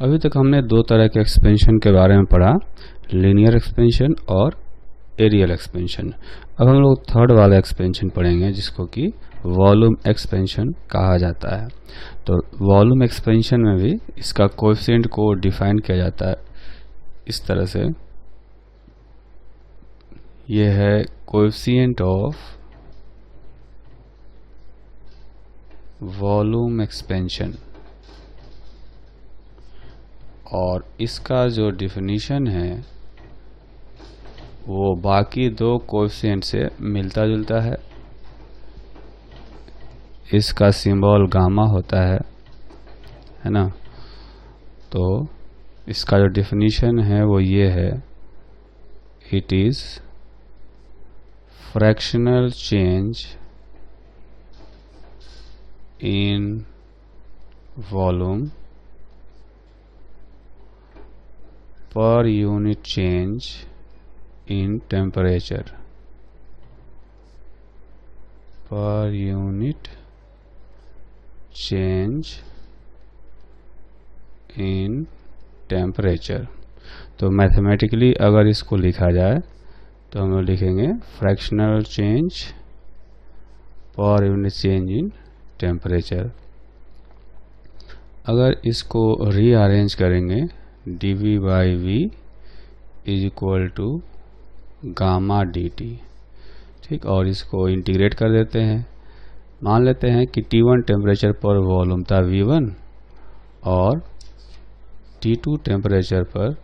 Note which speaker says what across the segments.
Speaker 1: अभी तक हमने दो तरह के एक्सपेंशन के बारे में पढ़ा, लीनियर एक्सपेंशन और एरियल एक्सपेंशन। अब हम लोग थर्ड वाला एक्सपेंशन पढ़ेंगे जिसको कि वॉल्यूम एक्सपेंशन कहा जाता है। तो वॉल्यूम एक्सपेंशन में भी इसका कोएफिशिएंट को डिफाइन किया जाता है इस तरह से, ये है कोएफिशिएंट ऑफ वॉल्यूम एक्सपेंशन, और इसका जो डिफिनीशन है वो बाकी दो कोएफिशिएंट से मिलता जुलता है। इसका सिंबल गामा होता है ना। तो इसका जो डिफिनीशन है वो ये है, it is fractional change in volume per unit change in temperature, per unit change in temperature। तो मैथमेटिकली अगर इसको लिखा जाए तो हम लोग लिखेंगे fractional change per unit change in temperature. अगर इसको रीअरेंज करेंगे dV by V is equal to gamma dt, ठीक। और इसको इंटीग्रेट कर देते हैं। मान लेते हैं कि T1 टेम्परेचर पर वॉल्यूम था V1 और T2 टेम्परेचर पर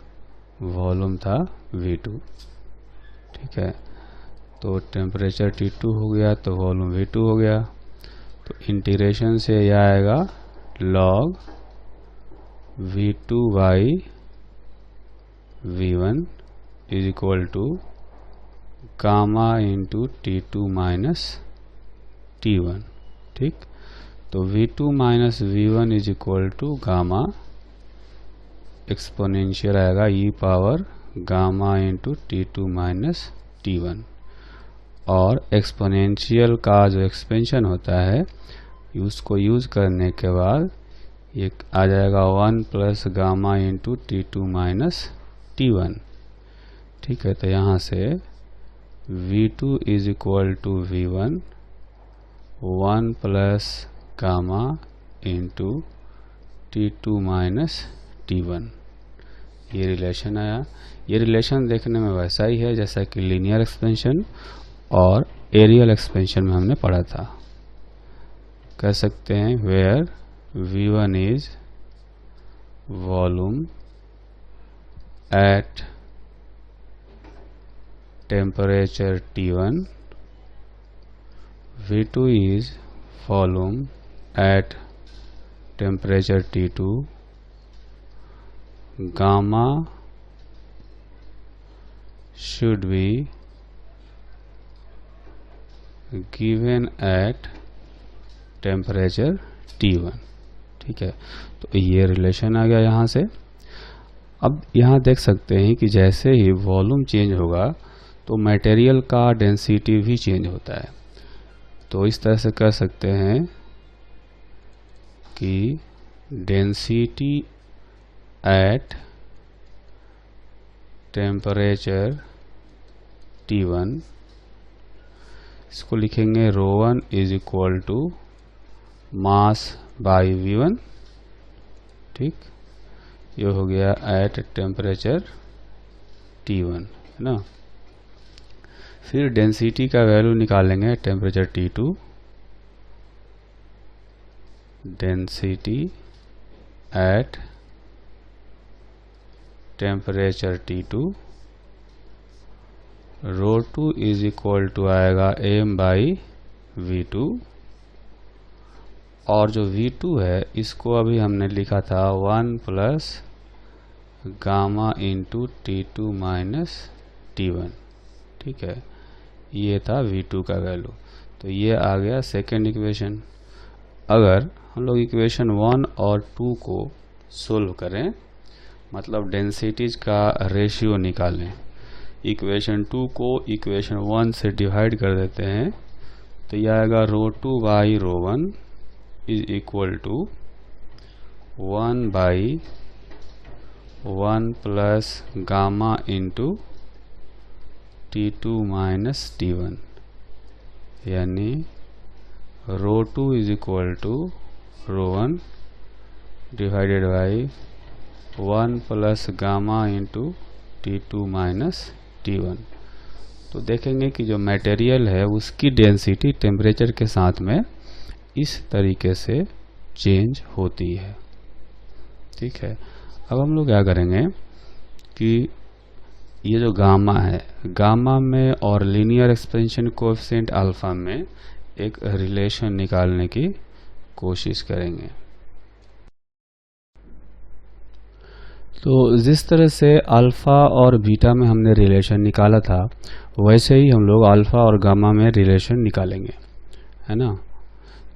Speaker 1: वॉल्यूम था V2, ठीक है। तो टेम्परेचर T2 हो गया तो वॉल्यूम V2 हो गया। तो इंटीग्रेशन से यह आएगा log V2 by V1 is equal to gamma into T2 minus T1, ठीक। तो V2 minus V1 is equal to gamma, exponential आएगा e power gamma into T2 minus T1। और एक्सपोनेंशियल का जो एक्सपेंशन होता है उसको यूज करने के बाद ये आ जाएगा 1 plus gamma into T2 minus T1, ठीक है। तो यहाँ से V2 is equal to V1 1 plus gamma into T2 minus T1, ये रिलेशन आया। ये रिलेशन देखने में वैसा ही है जैसा कि लीनियर एक्सपेंशन और एरियल एक्सपेंशन में हमने पढ़ा था। कह सकते हैं where V1 is volume at temperature T1, V2 is volume at temperature T2, gamma should be given at temperature T1, ठीक है। तो ये रिलेशन आ गया यहाँ से। अब यहाँ देख सकते हैं कि जैसे ही वॉल्यूम चेंज होगा तो मटेरियल का डेंसिटी भी चेंज होता है। तो इस तरह से कह सकते हैं कि डेंसिटी एट टेम्परेचर T1, इसको लिखेंगे ρ1 is equal to mass by V1, ठीक। ये हो गया एट टेम्परेचर T1, है ना। फिर डेंसिटी का वैल्यू निकालेंगे temperature T2, density at temperature T2 ρ2 is equal to आएगा m बाई V2, और जो V2 है इसको अभी हमने लिखा था 1 plus gamma into T2 minus T1, ठीक है। ये था V2 का वैल्यू। तो ये आ गया सेकेंड इक्वेशन। अगर हम लोग इक्वेशन 1 और 2 को सोल्व करें, मतलब डेंसिटीज का रेशियो निकालें, इक्वेशन 2 को इक्वेशन 1 से डिवाइड कर देते हैं तो यह आएगा ρ2 by ρ1 is equal to 1 by 1 plus gamma into T2 minus T1, यानी ρ2 is equal to ρ1 divided by 1 plus gamma into T2 minus T1। तो देखेंगे कि जो मटेरियल है उसकी डेंसिटी टेम्परेचर के साथ में इस तरीके से चेंज होती है। ठीक है, अब हम लोग क्या करेंगे कि ये जो गामा है, गामा में और लीनियर एक्सपेंशन कोएफिशिएंट अल्फा में एक रिलेशन निकालने की कोशिश करेंगे। तो जिस तरह से अल्फा और बीटा में हमने रिलेशन निकाला था, वैसे ही हम लोग अल्फा और गामा में रिलेशन निकालेंगे, है ना।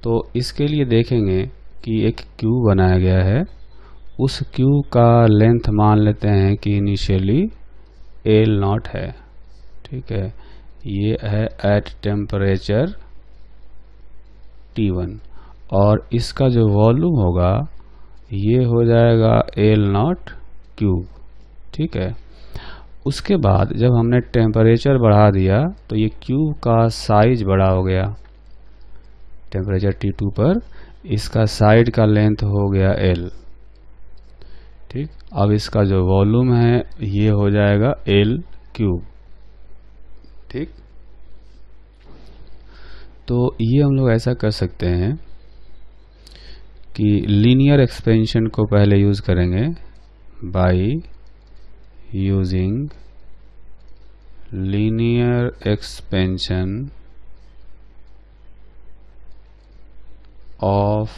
Speaker 1: तो इसके लिए देखेंगे कि एक क्यूब बनाया गया है, उस क्यूब का लेंथ मान लेते हैं कि इनिशियली L0 है। ठीक है, ये है एट टेम्परेचर T1 और इसका जो वॉल्यूम होगा ये हो जाएगा L0 क्यूब। ठीक है, उसके बाद जब हमने टेम्परेचर बढ़ा दिया तो ये क्यूब का साइज बड़ा हो गया। टेम्परेचर T2 पर इसका साइड का लेंथ हो गया L। ठीक, अब इसका जो वॉल्यूम है ये हो जाएगा L क्यूब। ठीक, तो ये हम लोग ऐसा कर सकते हैं कि लीनियर एक्सपेंशन को पहले यूज करेंगे by using linear expansion of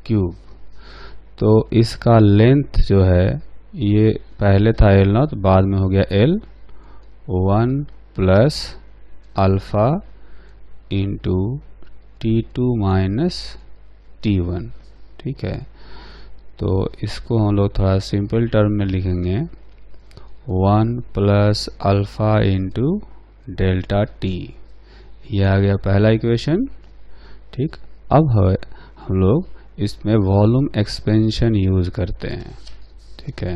Speaker 1: cube. तो इसका लेंथ जो है ये पहले था L0, बाद में हो गया L1 plus alpha into T2 minus T1। ठीक है, तो इसको हम लोग थोड़ा सिंपल टर्म में लिखेंगे 1 plus alpha into delta T। यह आ गया पहला इक्वेशन। ठीक, अब हम लोग इसमें वॉल्यूम एक्सपेंशन यूज करते हैं। ठीक है,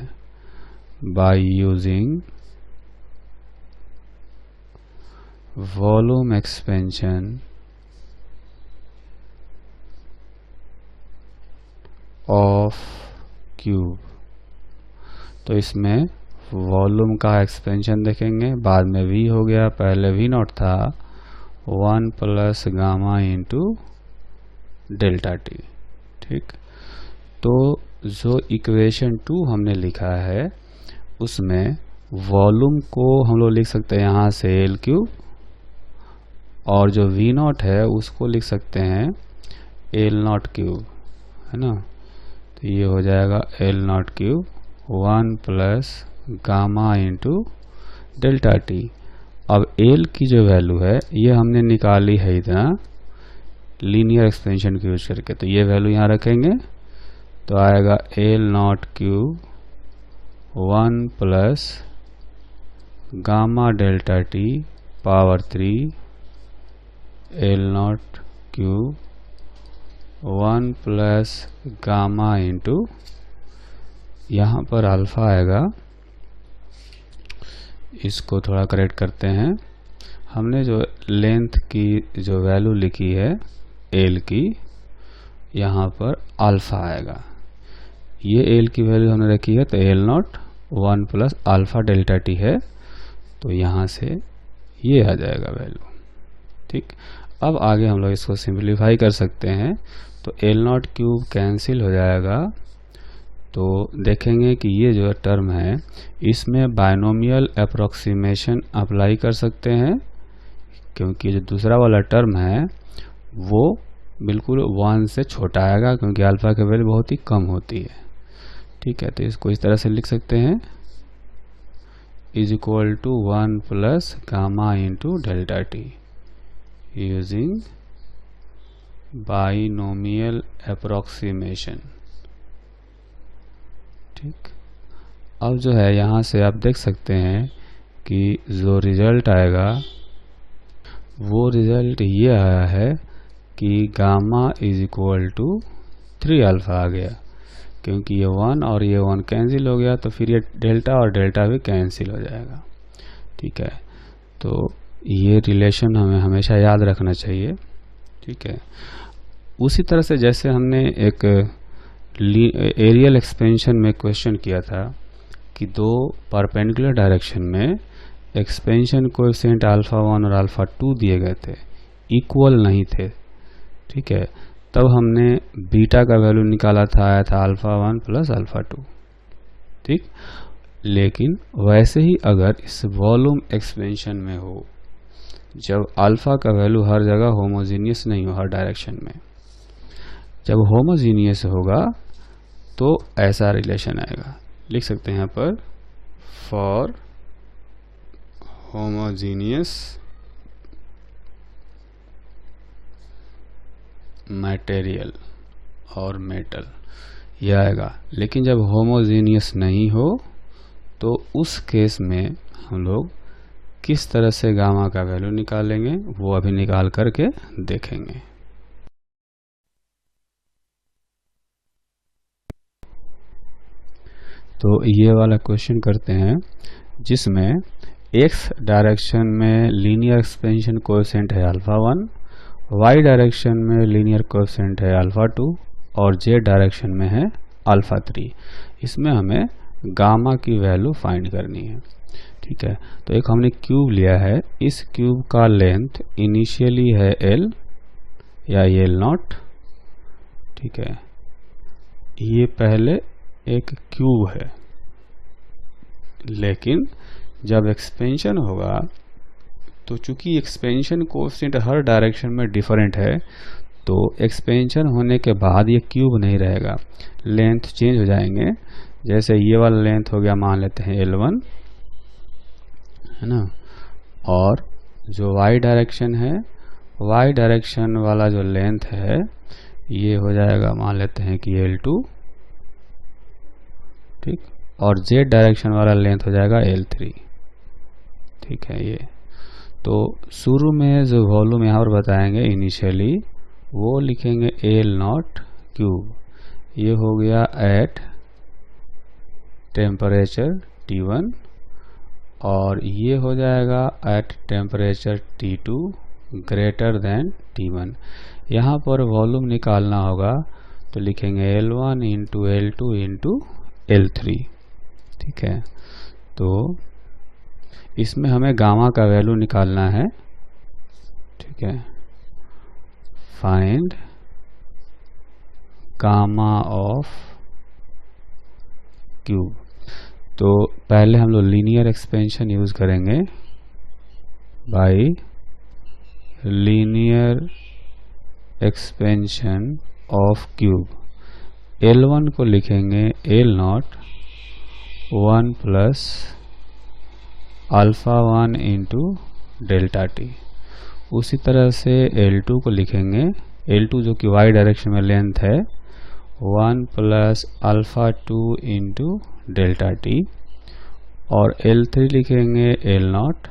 Speaker 1: by using volume expansion of cube. तो इसमें वॉल्यूम का एक्सपेंशन देखेंगे, बाद में V हो गया, पहले V0 था 1 plus gamma into delta T। ठीक, तो जो इक्वेशन 2 हमने लिखा है उसमें वॉल्यूम को हम लोग लिख सकते हैं यहाँ से L क्यूब, और जो V0 है उसको लिख सकते हैं L0 क्यूब, है ना। तो ये हो जाएगा L0 cube 1 plus gamma into delta T। अब L की जो वैल्यू है ये हमने निकाली है इतना लीनियर एक्सपेंशन को यूज करके, तो ये वैल्यू यहाँ रखेंगे तो आएगा L0 cube 1 plus gamma delta T power 3 L0 cube 1 plus gamma into, यहाँ पर अल्फा आएगा, इसको थोड़ा करेक्ट करते हैं। हमने जो लेंथ की जो वैल्यू लिखी है L की, यहाँ पर अल्फा आएगा। ये L की वैल्यू हमने रखी है तो L0 1 plus alpha delta T है, तो यहाँ से ये आ जाएगा वैल्यू। ठीक, अब आगे हम लोग इसको सिंप्लीफाई कर सकते हैं, तो L0 क्यूब कैंसिल हो जाएगा। तो देखेंगे कि ये जो टर्म है इसमें बायनोमियल अप्रोक्सीमेशन अप्लाई कर सकते हैं, क्योंकि जो दूसरा वाला टर्म है वो बिल्कुल 1 से छोटा आएगा, क्योंकि अल्फा की वैल्यू बहुत ही कम होती है। ठीक है, तो इसको इस तरह से लिख सकते हैं is equal to 1 plus gamma into delta T using binomial approximation. ठीक, अब जो है यहाँ से आप देख सकते हैं कि जो रिजल्ट आएगा वो रिजल्ट ये आया है कि gamma is equal to 3 alpha आ गया। क्योंकि ये 1 और ये 1 कैंसिल हो गया, तो फिर ये डेल्टा और डेल्टा भी कैंसिल हो जाएगा। ठीक है, तो ये रिलेशन हमें हमेशा याद रखना चाहिए। ठीक है, उसी तरह से जैसे हमने एक एरियल एक्सपेंशन में क्वेश्चन किया था कि दो परपेंडिकुलर डायरेक्शन में एक्सपेंशन कोएफिशिएंट अल्फा 1 और अल्फा 2 दिए गए थे, इक्वल नहीं थे। ठीक है, तब हमने बीटा का वैल्यू निकाला था, आया था अल्फा 1 प्लस अल्फा 2। ठीक, लेकिन वैसे ही अगर इस वॉल्यूम एक्सपेंशन में हो, जब अल्फा का वैल्यू हर जगह होमोजीनियस नहीं हो, हर डायरेक्शन में, जब होमोजीनियस होगा तो ऐसा रिलेशन आएगा। लिख सकते हैं यहाँ पर, फॉर होमोजीनियस मटेरियल और मेटल, यह आएगा। लेकिन जब होमोजीनियस नहीं हो तो उस केस में हम लोग किस तरह से गामा का वैल्यू निकालेंगे, वो अभी निकाल करके देखेंगे। तो ये वाला क्वेश्चन करते हैं जिसमें एक्स डायरेक्शन में लीनियर एक्सपेंशन कोएफिशिएंट है अल्फा 1, वाई डायरेक्शन में लीनियर कोएफिशिएंट है अल्फा 2 और जेड डायरेक्शन में है अल्फा 3। इसमें हमें गामा की वैल्यू फाइंड करनी है। ठीक है, तो एक हमने क्यूब लिया है, इस क्यूब का लेंथ इनिशियली है L या L0। ठीक है, ये पहले एक क्यूब है, लेकिन जब एक्सपेंशन होगा तो चूंकि एक्सपेंशन कोएफिशिएंट हर डायरेक्शन में डिफरेंट है, तो एक्सपेंशन होने के बाद ये क्यूब नहीं रहेगा, लेंथ चेंज हो जाएंगे। जैसे ये वाला लेंथ हो गया, मान लेते हैं L1, है ना, और जो y डायरेक्शन है, y डायरेक्शन वाला जो लेंथ है ये हो जाएगा, मान लेते हैं कि L2। ठीक, और z डायरेक्शन वाला लेंथ हो जाएगा L3। ठीक है, ये तो शुरू में जो वॉल्यूम यहाँ पर बताएंगे इनिशियली, वो लिखेंगे L0 क्यूब। ये हो गया एट टेम्परेचर T1, और ये हो जाएगा eight temperature T2 greater than T1। यहाँ पर वॉल्यूम निकालना होगा तो लिखेंगे L1 into L2 into L3। ठीक है, तो इसमें हमें गामा का वैल्यू निकालना है। ठीक है, फाइंड गामा ऑफ क्यूब। तो पहले हम लोग लीनियर एक्सपेंशन यूज करेंगे bye linear expansion of cube. L1 को लिखेंगे L0 1 plus alpha 1 into delta T. उसी तरह से L2 को लिखेंगे, L2 जो कि y डायरेक्शन में लेंथ है, 1 plus alpha 2 into delta T, और L3 लिखेंगे L0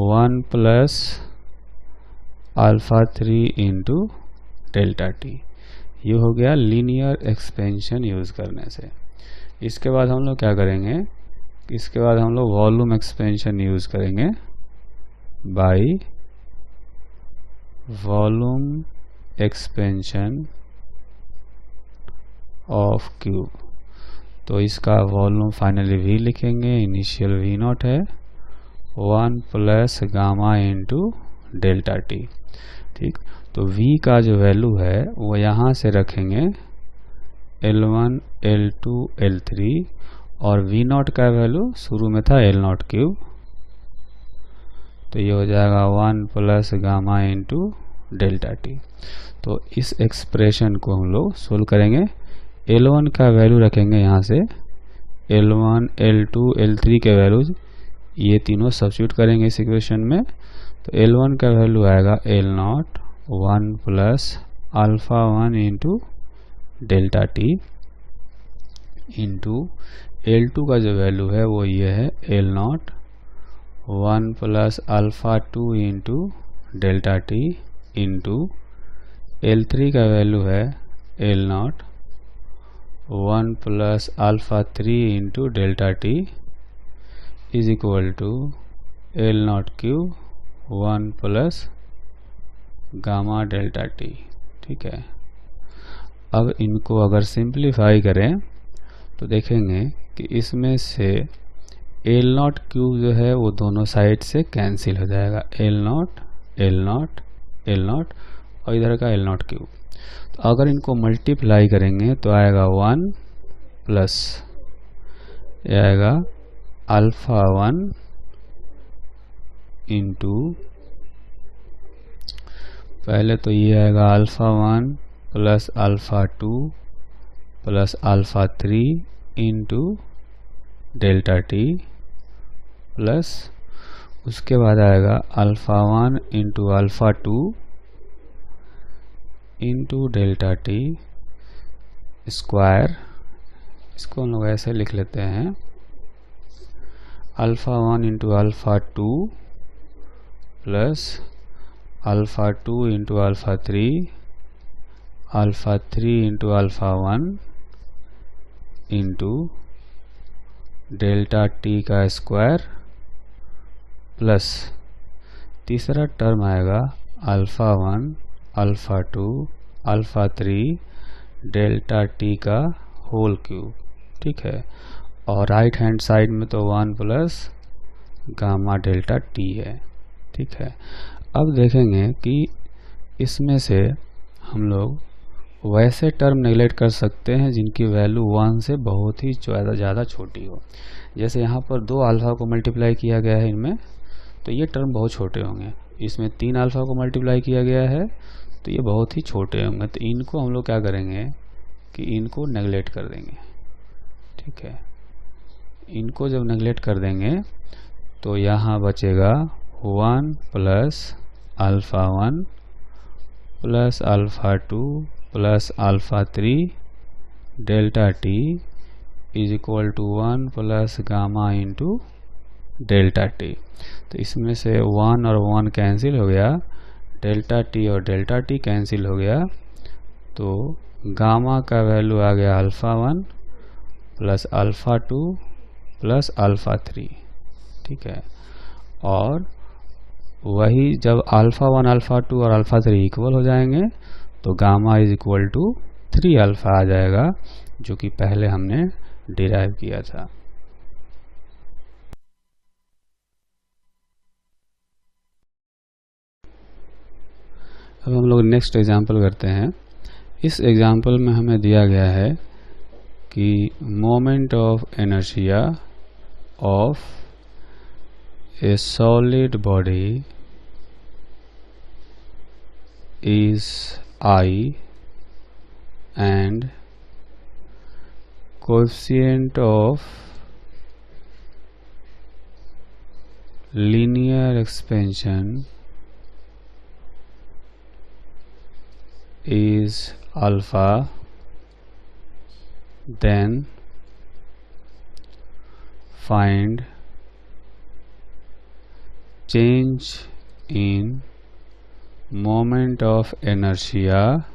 Speaker 1: 1 plus alpha 3 into delta T. ये हो गया लीनियर एक्सपेंशन यूज करने से। इसके बाद हम लोग क्या करेंगे, इसके बाद हम लोग वॉल्यूम एक्सपेंशन यूज करेंगे by volume expansion of cube. तो इसका वॉल्यूम फाइनली V लिखेंगे, इनिशियल V0 है 1 plus gamma into delta T. ठीक, तो V का जो वैल्यू है वो यहाँ से रखेंगे L1 L2 L3, और V0 का वैल्यू शुरू में था L0 क्यूब, तो ये हो जाएगा 1 plus gamma into delta T. तो इस एक्सप्रेशन को हम लोग सोल्व करेंगे। L1 का वैल्यू रखेंगे यहाँ से, L1 L2 L3 के वैल्यू ये तीनों सब्स्टिट्यूट करेंगे इस इक्वेशन में। तो L1 का वैल्यू आएगा L0 1 plus alpha 1 into delta T into L2 का जो वैल्यू है वो ये है L0 1 plus alpha 2 into delta T into L3 का वैल्यू है L0 1 plus alpha 3 into delta T is equal to L naught cube 1 plus gamma delta T. ठीक है, अब इनको अगर सिंप्लीफाई करें तो देखेंगे कि इसमें से एल नॉट क्यूब जो है वो दोनों साइड से कैंसिल हो जाएगा, L naught L naught L not और इधर का एल नॉट क्यूब। तो अगर इनको मल्टीप्लाई करेंगे तो आएगा 1 प्लस ये आएगा अल्फ़ा 1 इंटू, पहले तो ये आएगा alpha 1 plus alpha 2 plus alpha 3 into delta T plus उसके बाद आएगा alpha 1 into alpha 2 into delta T square, इसको हम लोग ऐसे लिख लेते हैं alpha 1 into alpha 2 plus alpha 2 into alpha 3 alpha 3 into alpha 1 into delta T का स्क्वायर प्लस तीसरा टर्म आएगा alpha 1 alpha 2 alpha 3 delta T का होल क्यूब। ठीक है, और राइट हैंड साइड में तो 1 प्लस गामा डेल्टा टी है। ठीक है, अब देखेंगे कि इसमें से हम लोग वैसे टर्म नेगलेक्ट कर सकते हैं जिनकी वैल्यू 1 से बहुत ही ज़्यादा छोटी हो। जैसे यहाँ पर 2 अल्फ़ा को मल्टीप्लाई किया गया है इनमें, तो ये टर्म बहुत छोटे होंगे। इसमें 3 अल्फ़ा को मल्टीप्लाई किया गया है तो ये बहुत ही छोटे होंगे। तो इनको हम लोग क्या करेंगे कि इनको नेगलेक्ट कर देंगे। ठीक है, इनको जब नेगलेक्ट कर देंगे तो यहाँ बचेगा 1 plus alpha 1 plus alpha 2 plus alpha 3 delta T is equal to 1 plus gamma into delta T. तो इसमें से 1 और 1 कैंसिल हो गया, डेल्टा टी और डेल्टा टी कैंसिल हो गया, तो गामा का वैल्यू आ गया alpha 1 plus alpha 2 plus alpha 3। ठीक है, और वही जब अल्फ़ा 1 अल्फ़ा 2 और अल्फ़ा 3 इक्वल हो जाएंगे तो gamma is equal to 3 alpha आ जाएगा, जो कि पहले हमने डिराइव किया था। अब हम लोग नेक्स्ट एग्जाम्पल करते हैं। इस एग्जाम्पल में हमें दिया गया है कि moment of inertia of A solid body is I and coefficient of linear expansion is alpha, then find change in moment of inertia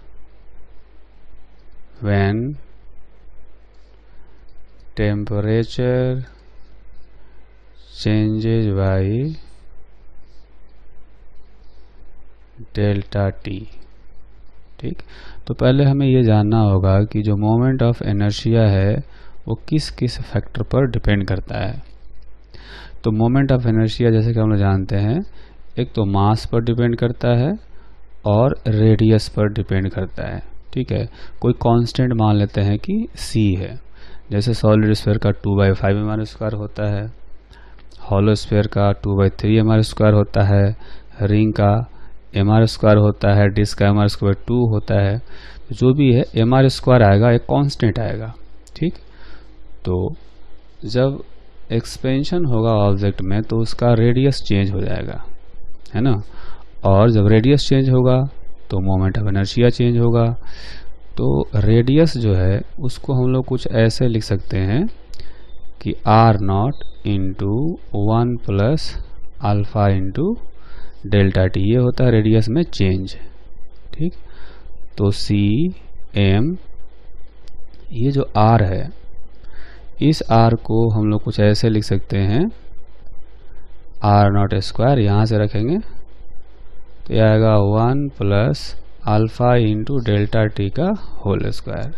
Speaker 1: when temperature changes by delta T. ठीक, तो पहले हमें ये जानना होगा कि जो मोमेंट ऑफ इनर्शिया है वो किस किस फैक्टर पर डिपेंड करता है। तो मोमेंट ऑफ इनर्शिया जैसे कि हम लोग जानते हैं, एक तो मास पर डिपेंड करता है और रेडियस पर डिपेंड करता है। ठीक है, कोई कांस्टेंट मान लेते हैं कि c है। जैसे सॉलिड स्फीयर का 2/5 mr² होता है, हॉलो स्फीयर का 2/3 mr² होता है, रिंग का mr² होता है, डिस्क का mr² 2 होता है। जो भी है mr² आएगा, एक कांस्टेंट आएगा। ठीक, तो जब एक्सपेंशन होगा ऑब्जेक्ट में तो उसका रेडियस चेंज हो जाएगा, है ना, और जब रेडियस चेंज होगा तो मोमेंट ऑफ इनर्शिया चेंज होगा। तो रेडियस जो है उसको हम लोग कुछ ऐसे लिख सकते हैं कि r0 into 1 plus alpha into delta T, ये होता है रेडियस में चेंज। ठीक, तो c m ये जो r है, इस r को हम लोग कुछ ऐसे लिख सकते हैं, r नॉट स्क्वायर यहाँ से रखेंगे तो यह आएगा 1 plus alpha into delta T का होल स्क्वायर।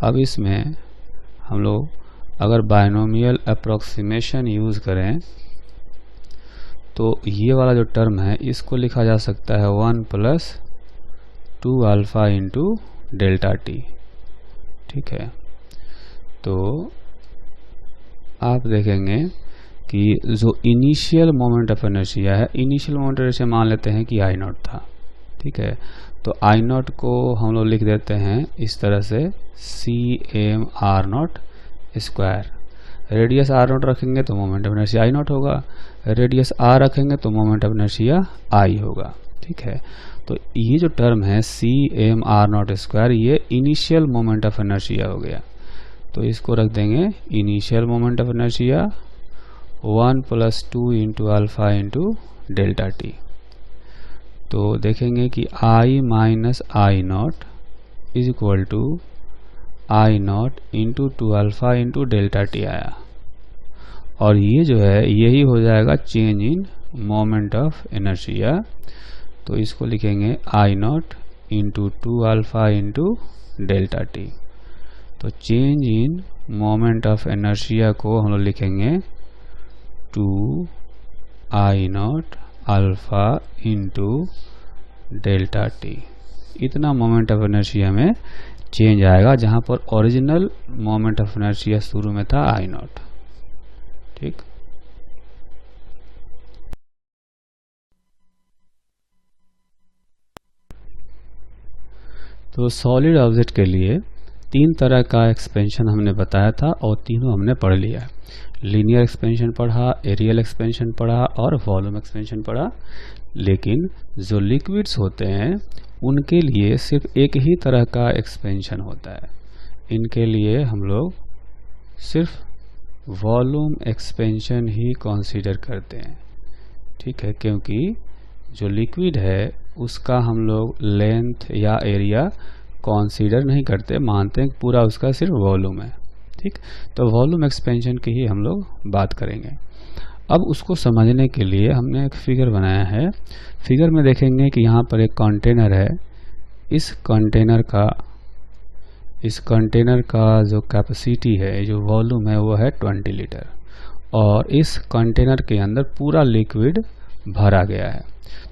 Speaker 1: अब इसमें हम लोग अगर बायनोमियल अप्रोक्सीमेशन यूज़ करें तो ये वाला जो टर्म है इसको लिखा जा सकता है 1 plus 2 alpha into delta T. ठीक है, तो आप देखेंगे कि जो इनिशियल मोमेंट ऑफ इनर्शिया है, इनिशियल मोमेंट ऑफ इनर्शिया मान लेते हैं कि आई नॉट था। ठीक है, तो आई नॉट को हम लोग लिख देते हैं इस तरह से C M R naught square. Radius R naught रखेंगे तो moment of inertia I naught होगा, रेडियस आर रखेंगे तो मोमेंट ऑफ इनर्शिया आई होगा। ठीक है, तो ये जो टर्म है C M R naught square, ये इनिशियल मोमेंट ऑफ इनर्शिया हो गया। तो इसको रख देंगे initial moment of inertia 1 plus 2 into alpha into delta T. तो देखेंगे कि I minus I naught is equal to I naught into 2 alpha into delta T आया, और ये जो है यही हो जाएगा change in moment of inertia. तो इसको लिखेंगे I naught into 2 alpha into delta T. तो change in moment of inertia को हम लोग लिखेंगे 2 I naught alpha into delta T. इतना मोमेंट ऑफ इनर्शिया में चेंज आएगा, जहाँ पर ओरिजिनल मोमेंट ऑफ इनर्शिया शुरू में था आई नॉट। ठीक, तो सॉलिड ऑब्जेक्ट के लिए 3 तरह का एक्सपेंशन हमने बताया था और तीनों हमने पढ़ लिया है। लीनियर एक्सपेंशन पढ़ा, एरियल एक्सपेंशन पढ़ा और वॉल्यूम एक्सपेंशन पढ़ा। लेकिन जो लिक्विड्स होते हैं उनके लिए सिर्फ एक ही तरह का एक्सपेंशन होता है। इनके लिए हम लोग सिर्फ वॉल्यूम एक्सपेंशन ही कंसीडर करते हैं। ठीक है, क्योंकि जो लिक्विड है उसका हम लोग लेंथ या एरिया कंसीडर नहीं करते, मानते हैं कि पूरा उसका सिर्फ वॉल्यूम है। ठीक, तो वॉल्यूम एक्सपेंशन की ही हम लोग बात करेंगे। अब उसको समझने के लिए हमने एक फिगर बनाया है। फिगर में देखेंगे कि यहाँ पर एक कंटेनर है। इस कंटेनर का जो कैपेसिटी है, जो वॉल्यूम है, वो है 20 लीटर, और इस कंटेनर के अंदर पूरा लिक्विड भरा गया है।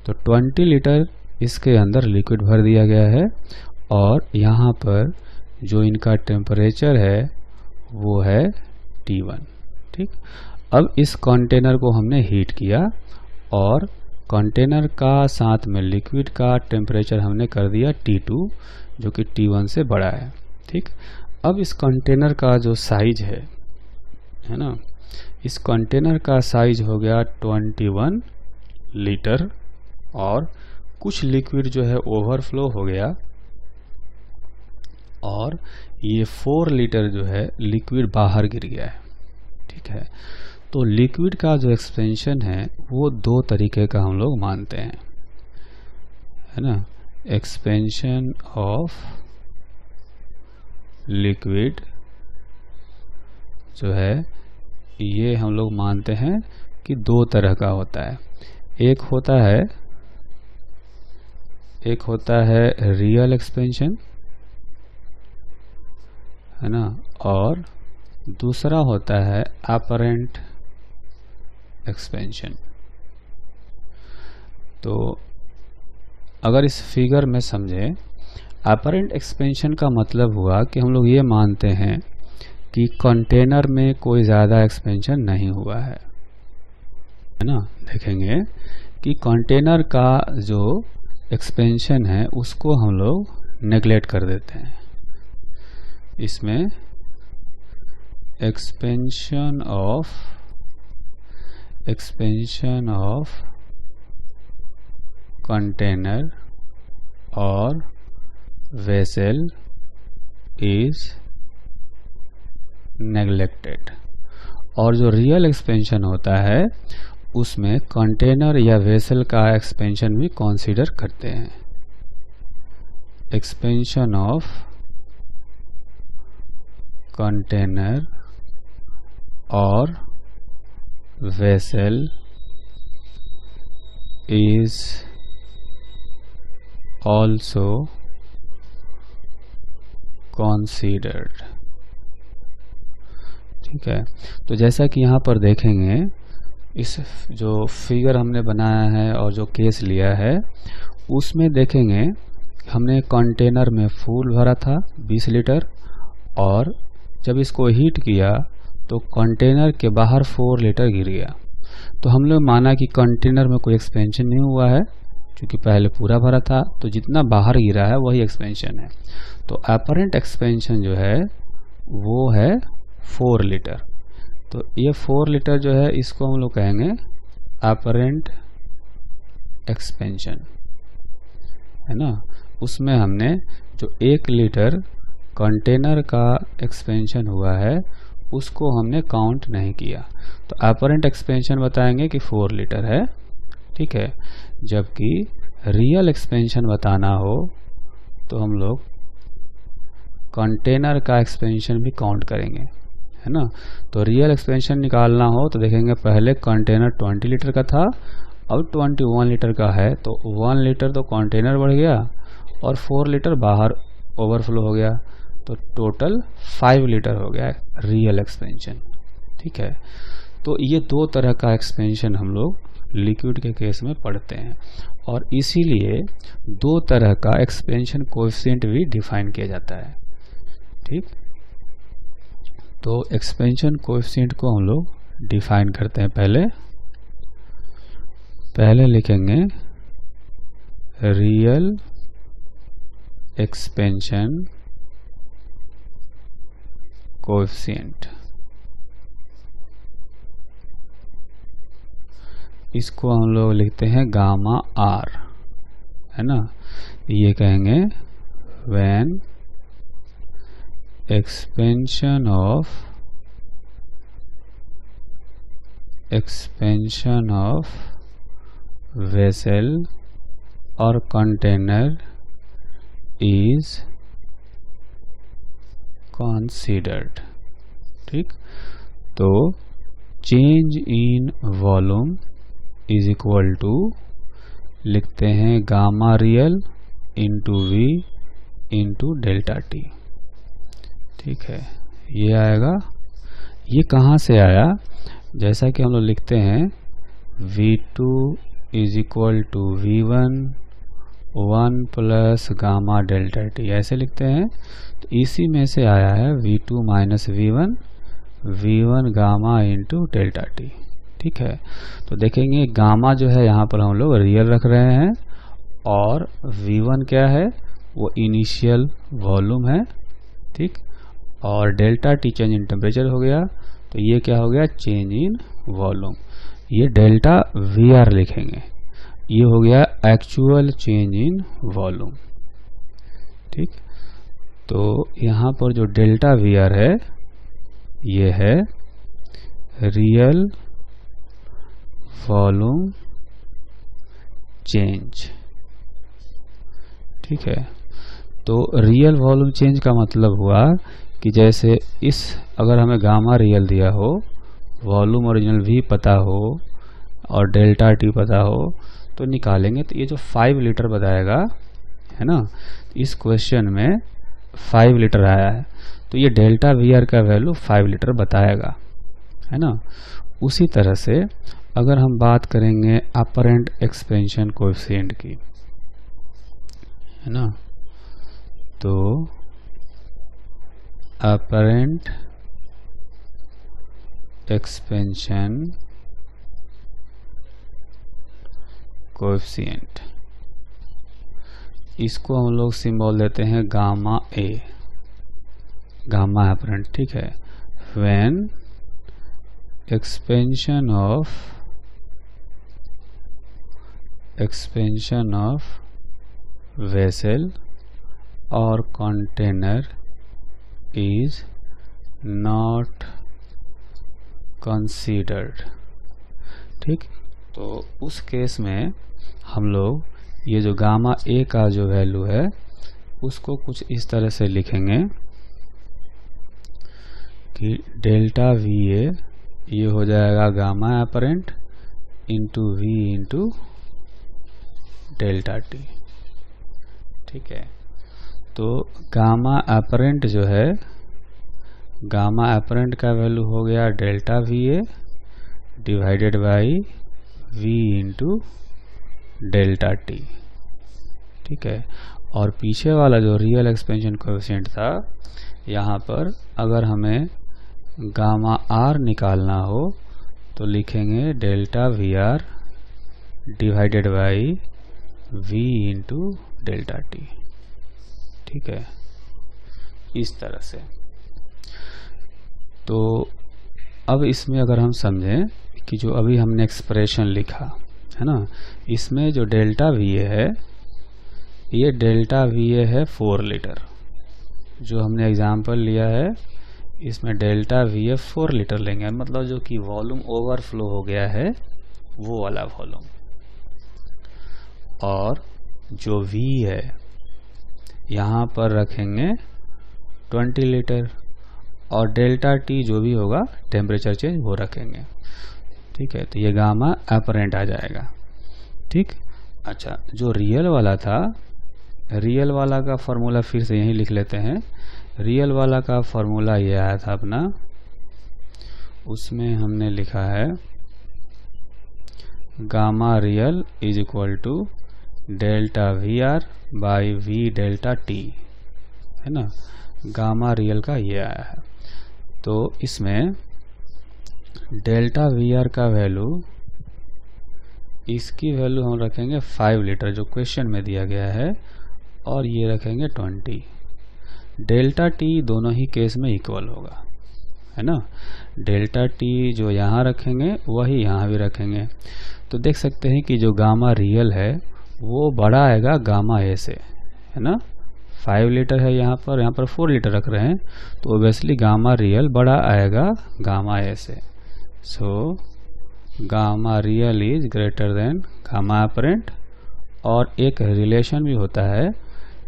Speaker 1: तो 20 लीटर इसके अंदर लिक्विड भर दिया गया है, और यहाँ पर जो इनका टेम्परेचर है वो है T1। ठीक, अब इस कंटेनर को हमने हीट किया और कंटेनर का साथ में लिक्विड का टेम्परेचर हमने कर दिया T2, जो कि T1 से बड़ा है। ठीक, अब इस कंटेनर का जो साइज है ना, इस कंटेनर का साइज हो गया 21 लीटर, और कुछ लिक्विड जो है ओवरफ्लो हो गया, और ये 4 लीटर जो है लिक्विड बाहर गिर गया है। ठीक है, तो लिक्विड का जो एक्सपेंशन है वो 2 तरीके का हम लोग मानते हैं, है ना। एक्सपेंशन ऑफ लिक्विड जो है ये हम लोग मानते हैं कि 2 तरह का होता है। एक होता है रियल एक्सपेंशन, है ना, और दूसरा होता है अपरेंट एक्सपेंशन। तो अगर इस फिगर में समझें, अपरेंट एक्सपेंशन का मतलब हुआ कि हम लोग ये मानते हैं कि कंटेनर में कोई ज़्यादा एक्सपेंशन नहीं हुआ है ना। देखेंगे कि कंटेनर का जो एक्सपेंशन है उसको हम लोग नेग्लेक्ट कर देते हैं। इसमें एक्सपेंशन ऑफ कंटेनर और वेसल इज नेग्लेक्टेड, और जो रियल एक्सपेंशन होता है उसमें कंटेनर या वेसल का एक्सपेंशन भी कंसीडर करते हैं। Expansion of container or vessel is also considered। ठीक है, तो जैसा कि यहाँ पर देखेंगे, इस जो फिगर हमने बनाया है और जो केस लिया है उसमें देखेंगे हमने कंटेनर में फूल भरा था 20 लीटर, और जब इसको हीट किया तो कंटेनर के बाहर 4 लीटर गिर गया। तो हम लोग माना कि कंटेनर में कोई एक्सपेंशन नहीं हुआ है, क्योंकि पहले पूरा भरा था, तो जितना बाहर गिरा है वही एक्सपेंशन है। तो अपरेंट एक्सपेंशन जो है वो है 4 लीटर। तो ये 4 लीटर जो है इसको हम लोग कहेंगे अपरेंट एक्सपेंशन, है ना। उसमें हमने जो 1 लीटर कंटेनर का एक्सपेंशन हुआ है उसको हमने काउंट नहीं किया। तो अपरेंट एक्सपेंशन बताएंगे कि 4 लीटर है, ठीक है। जबकि रियल एक्सपेंशन बताना हो तो हम लोग कंटेनर का एक्सपेंशन भी काउंट करेंगे, है ना। तो रियल एक्सपेंशन निकालना हो तो देखेंगे पहले कंटेनर 20 लीटर का था, अब 21 लीटर का है, तो 1 लीटर तो कंटेनर बढ़ गया और 4 लीटर बाहर ओवरफ्लो हो गया, तो टोटल 5 लीटर हो गया रियल एक्सपेंशन, ठीक है। तो ये 2 तरह का एक्सपेंशन हम लोग लिक्विड के केस में पढ़ते हैं, और इसीलिए 2 तरह का एक्सपेंशन कोएफिशिएंट भी डिफाइन किया जाता है, ठीक। तो एक्सपेंशन कोएफिशिएंट को हम लोग डिफाइन करते हैं। पहले लिखेंगे रियल एक्सपेंशन कोएफिशिएंट, इसको हम लोग लिखते हैं गामा आर, है ना। ये कहेंगे when expansion of vessel or container is considered, ठीक। तो change in volume is equal to लिखते हैं gamma real into V into delta T, ठीक है। ये आएगा, ये कहाँ से आया, जैसा कि हम लोग लिखते हैं V2 is equal to V1 1 plus gamma delta T, ऐसे लिखते हैं। तो इसी में से आया है V2 minus V1 gamma into delta T, ठीक है। तो देखेंगे गामा जो है यहाँ पर हम लोग रियल रख रहे हैं, और V1 क्या है, वो इनिशियल वॉल्यूम है, ठीक। और delta T change in temperature हो गया, तो ये क्या हो गया, चेंज इन वॉल्यूम। ये डेल्टा वी आर लिखेंगे, ये हो गया एक्चुअल चेंज इन वॉल्यूम, ठीक। तो यहाँ पर जो डेल्टा वी आर है ये है रियल वॉल्यूम चेंज, ठीक है। तो रियल वॉल्यूम चेंज का मतलब हुआ कि जैसे इस, अगर हमें गामा रियल दिया हो, वॉल्यूम ओरिजिनल V पता हो और डेल्टा टी पता हो, तो निकालेंगे तो ये जो 5 लीटर बताएगा, है ना। इस क्वेश्चन में 5 लीटर आया है, तो ये डेल्टा VR का वैल्यू 5 लीटर बताएगा, है ना। उसी तरह से अगर हम बात करेंगे अपरेंट एक्सपेंशन कोएफिशिएंट की, है ना, तो अपरेंट एक्सपेंशन कोएफिशिएंट, इसको हम लोग सिंबल देते हैं गामा ए, गामा अपरेंट, ठीक है। व्हेन एक्सपेंशन ऑफ वेसल और कंटेनर इज नॉट कंसीडर्ड, ठीक। तो उस केस में हम लोग ये जो गामा ए का जो वैल्यू है उसको कुछ इस तरह से लिखेंगे कि डेल्टा वी ए ये हो जाएगा gamma apparent into V into delta T. ठीक है, तो गामा अपरेंट जो है, गामा अपरेंट का वैल्यू हो गया delta V A divided by V into delta T. ठीक है, और पीछे वाला जो रियल एक्सपेंशन कोएफिशिएंट था, यहाँ पर अगर हमें गामा आर निकालना हो तो लिखेंगे delta V R divided by V into delta T. ठीक है, इस तरह से। तो अब इसमें अगर हम समझें कि जो अभी हमने एक्सप्रेशन लिखा है ना, इसमें जो डेल्टा वी ए है, ये डेल्टा वी ए है 4 लीटर। जो हमने एग्जाम्पल लिया है इसमें डेल्टा वी ए 4 लीटर लेंगे, मतलब जो कि वॉल्यूम ओवरफ्लो हो गया है वो वाला वॉल्यूम। और जो वी है यहाँ पर रखेंगे 20 लीटर, और डेल्टा टी जो भी होगा टेम्परेचर चेंज वो रखेंगे। ठीक है, तो ये गामा अपरेंट आ जाएगा। ठीक, अच्छा, जो रियल वाला था, रियल वाला का फॉर्मूला फिर से यहीं लिख लेते हैं। रियल वाला का फॉर्मूला ये आया था अपना, उसमें हमने लिखा है gamma real is equal to delta V R by V delta T, है ना। गामा रियल का ये आया है। तो इसमें डेल्टा वी आर का वैल्यू, इसकी वैल्यू हम रखेंगे 5 लीटर जो क्वेश्चन में दिया गया है, और ये रखेंगे 20। डेल्टा टी दोनों ही केस में इक्वल होगा, है ना। डेल्टा टी जो यहाँ रखेंगे वही यहाँ भी रखेंगे। तो देख सकते हैं कि जो गामा रियल है वो बड़ा आएगा गामा ए से, है ना। 5 लीटर है यहाँ पर 4 लीटर रख रहे हैं, तो ओबियसली गामा रियल बड़ा आएगा गामा ए से। So gamma real is greater than gamma apparent. और एक रिलेशन भी होता है,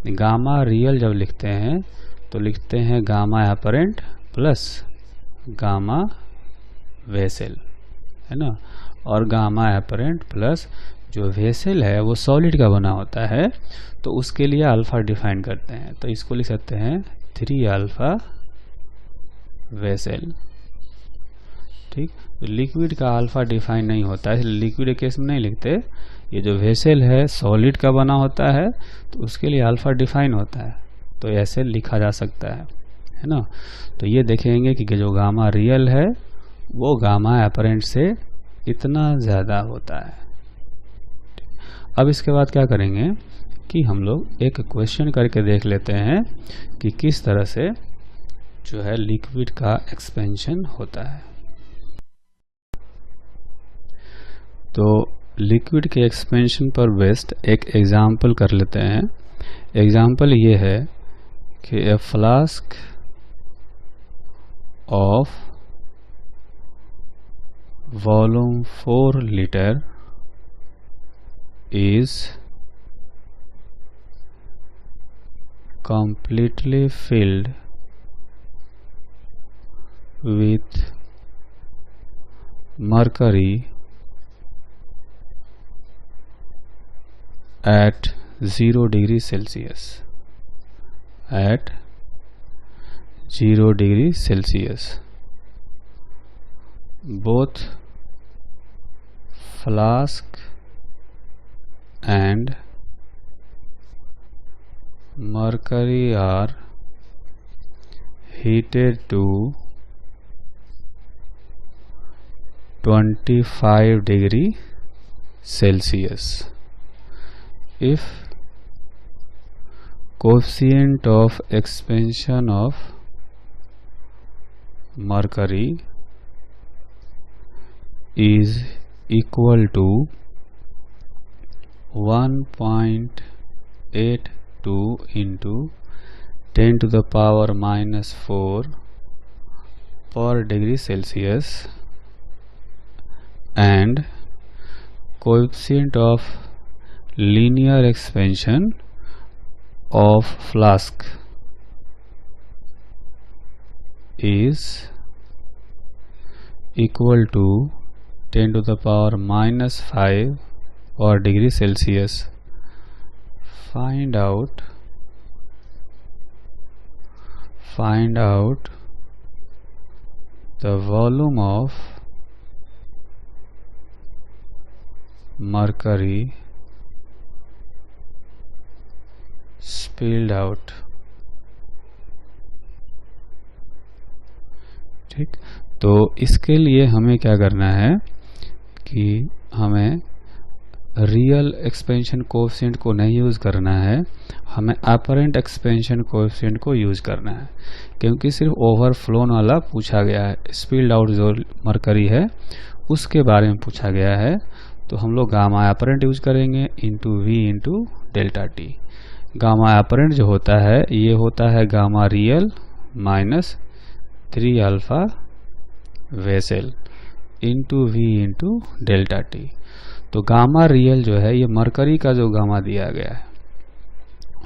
Speaker 1: गामा रियल जब लिखते हैं तो लिखते हैं gamma apparent plus gamma vessel, है ना। और गामा अपरेंट प्लस जो वेसल है वो सॉलिड का बना होता है, तो उसके लिए अल्फा डिफाइन करते हैं। तो इसको लिख सकते हैं 3 अल्फा वेसल। ठीक, तो लिक्विड का अल्फा डिफाइन नहीं होता है, इसलिए लिक्विड के केस में नहीं लिखते। ये जो वेसल है सॉलिड का बना होता है, तो उसके लिए अल्फा डिफाइन होता है, तो ऐसे लिखा जा सकता है ना। तो ये देखेंगे कि जो गामा रियल है वो गामा अपरेंट से इतना ज़्यादा होता है। अब इसके बाद क्या करेंगे कि हम लोग एक क्वेश्चन करके देख लेते हैं कि किस तरह से जो है लिक्विड का एक्सपेंशन होता है। तो लिक्विड के एक्सपेंशन पर बेस्ड एक एग्जाम्पल कर लेते हैं। एग्जाम्पल ये है कि a flask of volume 4 litre is completely filled with mercury at 0 degree Celsius. At 0 degree Celsius, both flask and mercury are heated to 25 degree Celsius. If coefficient of expansion of mercury is equal to 1.82 into 10 to the power minus 4 per degree Celsius, and coefficient of linear expansion of flask is equal to 10 to the power -5 per degree Celsius. Find out the volume of mercury spilled out. ठीक, तो इसके लिए हमें क्या करना है कि हमें रियल एक्सपेंशन कोएफिशिएंट को नहीं यूज़ करना है, हमें अपरेंट एक्सपेंशन कोएफिशिएंट को यूज़ करना है, क्योंकि सिर्फ ओवरफ्लोन वाला पूछा गया है। स्पिल्ड आउट जो मरकरी है उसके बारे में पूछा गया है, तो हम लोग गामा अपरेंट यूज करेंगे into V into delta T. Gamma apparent जो होता है ये होता है gamma real minus 3 alpha vessel into V into delta T. तो गामा रियल जो है ये मरकरी का जो गामा दिया गया है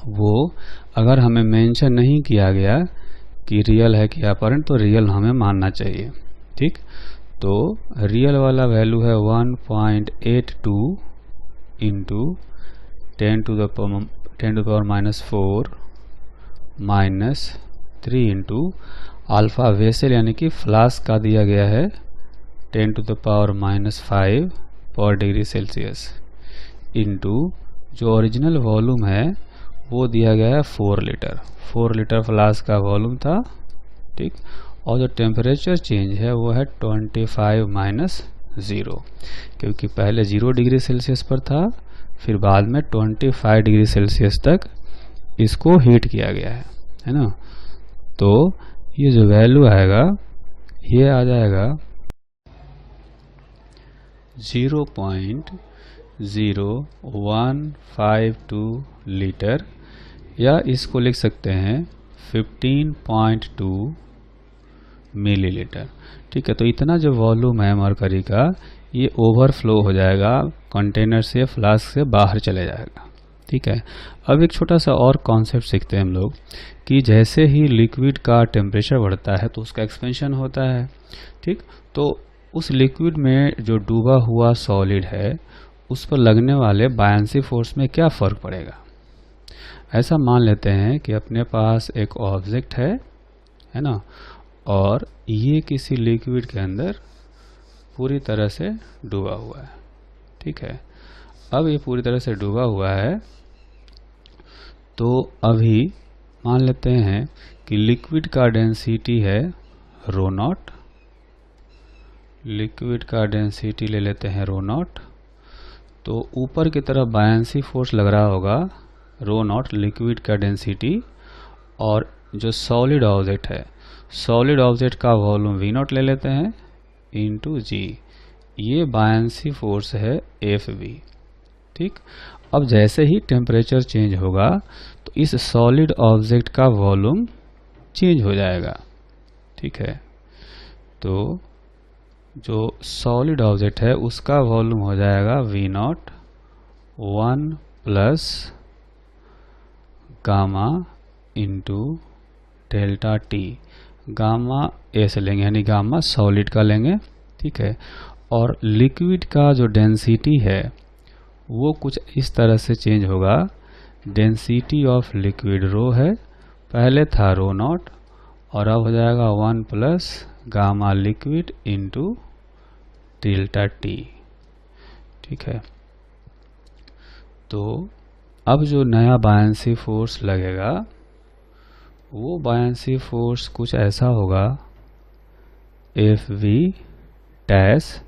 Speaker 1: वो अगर हमें मेंशन नहीं किया गया कि रियल है कि अपरेंट, तो रियल हमें मानना चाहिए। ठीक, तो रियल वाला वैल्यू है 1.82 into 10 to the power -4 minus 3 into alpha vessel यानी कि फ्लास्क का दिया गया है 10 to the power -5 पर डिग्री सेल्सियस इंटू जो ओरिजिनल वॉल्यूम है वो दिया गया है 4 लीटर। 4 लीटर फ्लास्क का वॉल्यूम था। ठीक, और जो टेम्परेचर चेंज है वो है 25 - 0, क्योंकि पहले 0 डिग्री सेल्सियस पर था, फिर बाद में 25 डिग्री सेल्सियस तक इसको हीट किया गया है ना। तो ये जो वैल्यू आएगा ये आ जाएगा 0.0152 लीटर, या इसको लिख सकते हैं 15.2 मिलीलीटर। ठीक है, तो इतना जो वॉल्यूम है मरकरी का ये ओवरफ्लो हो जाएगा, कंटेनर से फ्लास्क से बाहर चले जाएगा। ठीक है, अब एक छोटा सा और कॉन्सेप्ट सीखते हैं हम लोग कि जैसे ही लिक्विड का टेम्परेचर बढ़ता है तो उसका एक्सपेंशन होता है। ठीक, तो उस लिक्विड में जो डूबा हुआ सॉलिड है उस पर लगने वाले बायंसी फोर्स में क्या फ़र्क पड़ेगा। ऐसा मान लेते हैं कि अपने पास एक ऑब्जेक्ट है ना, और ये किसी लिक्विड के अंदर पूरी तरह से डूबा हुआ है। ठीक है, अब ये पूरी तरह से डूबा हुआ है, तो अभी मान लेते हैं कि लिक्विड का डेंसिटी है रो नॉट। लिक्विड का डेंसिटी ले लेते हैं रो नॉट, तो ऊपर की तरफ बायंसी फोर्स लग रहा होगा रो नॉट लिक्विड का डेंसिटी, और जो सॉलिड ऑब्जेक्ट है सॉलिड ऑब्जेक्ट का वॉल्यूम वी नॉट ले लेते हैं इंटू जी, ये बायंसी फोर्स है एफ वी। ठीक, अब जैसे ही टेम्परेचर चेंज होगा तो इस सॉलिड ऑब्जेक्ट का वॉल्यूम चेंज हो जाएगा। ठीक है, तो जो सॉलिड ऑब्जेक्ट है उसका वॉल्यूम हो जाएगा V naught 1 plus gamma into delta T. Gamma S लेंगे यानी गामा सॉलिड का लेंगे। ठीक है, और लिक्विड का जो डेंसिटी है वो कुछ इस तरह से चेंज होगा। डेंसिटी ऑफ लिक्विड रो है, पहले था रो नॉट, और अब हो जाएगा 1 plus gamma liquid into delta T. ठीक है, तो अब जो नया बायंसी फोर्स लगेगा वो बायंसी फोर्स कुछ ऐसा होगा F V dash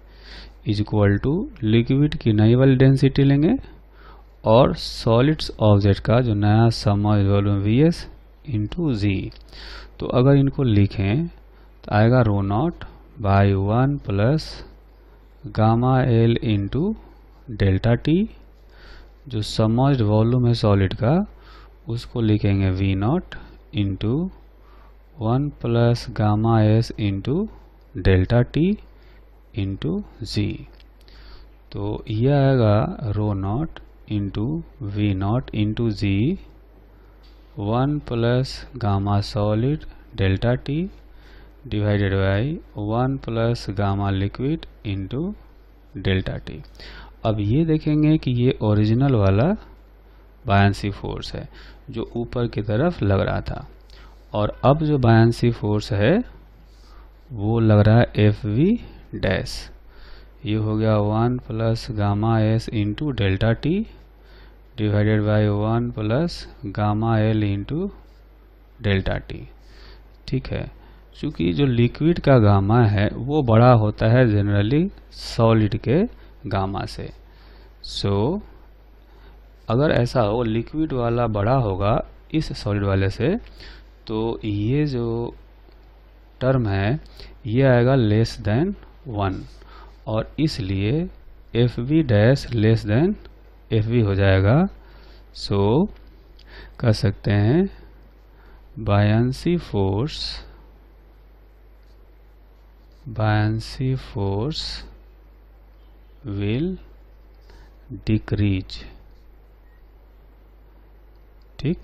Speaker 1: is equal to liquid की नई वाली डेंसिटी लेंगे और सॉलिड्स ऑब्जेक्ट का जो नया submerged volume V S into G. तो अगर इनको लिखें तो आएगा rho naught by 1 plus gamma L into delta T. जो समर्ज्ड वॉल्यूम है सॉलिड का उसको लिखेंगे V naught into 1 plus gamma S into delta T into G. तो यह आएगा rho naught into V naught into G 1 plus gamma solid delta T divided by 1 plus gamma liquid into delta T. अब ये देखेंगे कि ये original वाला buoyancy force है जो ऊपर की तरफ लग रहा था, और अब जो बायंसी फोर्स है वो लग रहा है एफ वी डैश। ये हो गया 1 plus gamma S into delta T divided by 1 plus gamma L into delta T. ठीक है, चूँकि जो लिक्विड का गामा है वो बड़ा होता है जनरली सॉलिड के गामा से। सो अगर ऐसा हो लिक्विड वाला बड़ा होगा इस सॉलिड वाले से, तो ये जो टर्म है ये आएगा लेस देन 1, और इसलिए F V dash less than F V हो जाएगा। सो कह सकते हैं बायंसी फोर्स विल डिक्रीज। ठीक।